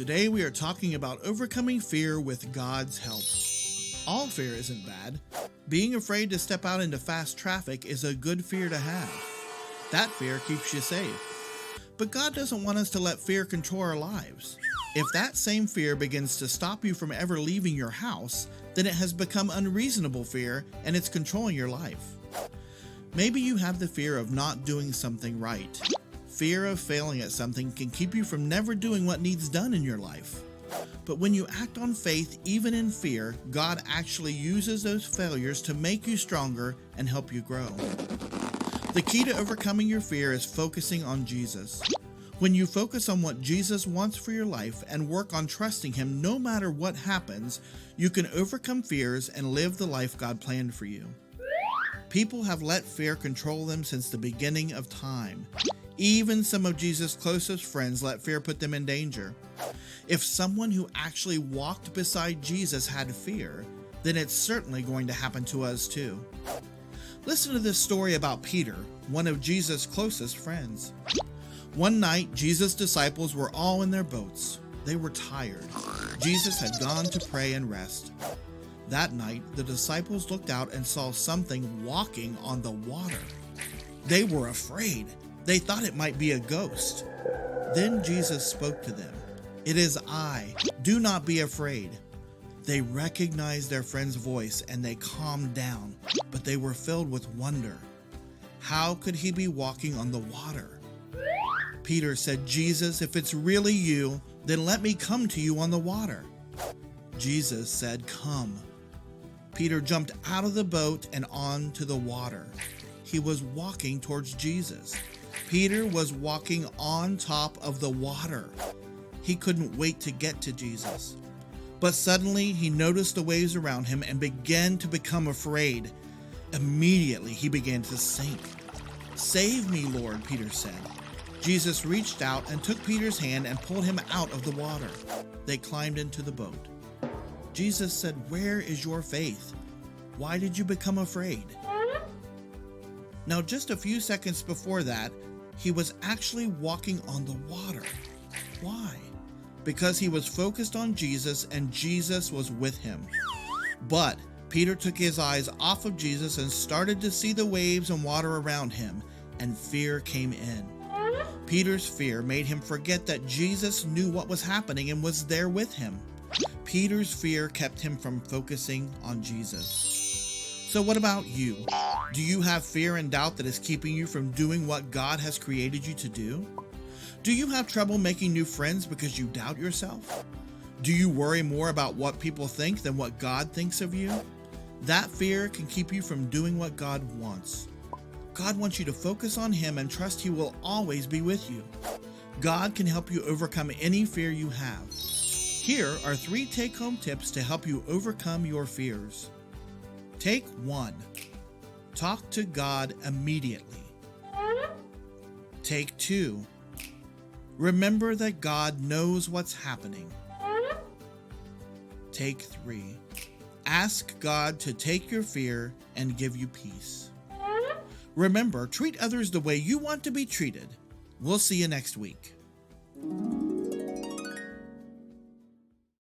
Today we are talking about overcoming fear with God's help. All fear isn't bad. Being afraid to step out into fast traffic is a good fear to have. That fear keeps you safe. But God doesn't want us to let fear control our lives. If that same fear begins to stop you from ever leaving your house, then it has become unreasonable fear and it's controlling your life. Maybe you have the fear of not doing something right. Fear of failing at something can keep you from never doing what needs done in your life. But when you act on faith, even in fear, God actually uses those failures to make you stronger and help you grow. The key to overcoming your fear is focusing on Jesus. When you focus on what Jesus wants for your life and work on trusting Him no matter what happens, you can overcome fears and live the life God planned for you. People have let fear control them since the beginning of time. Even some of Jesus' closest friends let fear put them in danger. If someone who actually walked beside Jesus had fear, then it's certainly going to happen to us too. Listen to this story about Peter, one of Jesus' closest friends. One night, Jesus' disciples were all in their boats. They were tired. Jesus had gone to pray and rest. That night, the disciples looked out and saw something walking on the water. They were afraid. They thought it might be a ghost. Then Jesus spoke to them. "It is I. Do not be afraid." They recognized their friend's voice and they calmed down, but they were filled with wonder. How could he be walking on the water? Peter said, "Jesus, if it's really you, then let me come to you on the water." Jesus said, "Come." Peter jumped out of the boat and onto the water. He was walking towards Jesus. Peter was walking on top of the water. He couldn't wait to get to Jesus. But suddenly he noticed the waves around him and began to become afraid. Immediately he began to sink. "Save me, Lord," Peter said. Jesus reached out and took Peter's hand and pulled him out of the water. They climbed into the boat. Jesus said, "Where is your faith? Why did you become afraid?" Now, just a few seconds before that, he was actually walking on the water. Why? Because he was focused on Jesus and Jesus was with him. But Peter took his eyes off of Jesus and started to see the waves and water around him, and fear came in. Peter's fear made him forget that Jesus knew what was happening and was there with him. Peter's fear kept him from focusing on Jesus. So what about you? Do you have fear and doubt that is keeping you from doing what God has created you to do? Do you have trouble making new friends because you doubt yourself? Do you worry more about what people think than what God thinks of you? That fear can keep you from doing what God wants. God wants you to focus on Him and trust He will always be with you. God can help you overcome any fear you have. Here are 3 take-home tips to help you overcome your fears. Take 1. Talk to God immediately. Take 2. Remember that God knows what's happening. Take 3. Ask God to take your fear and give you peace. Remember, treat others the way you want to be treated. We'll see you next week.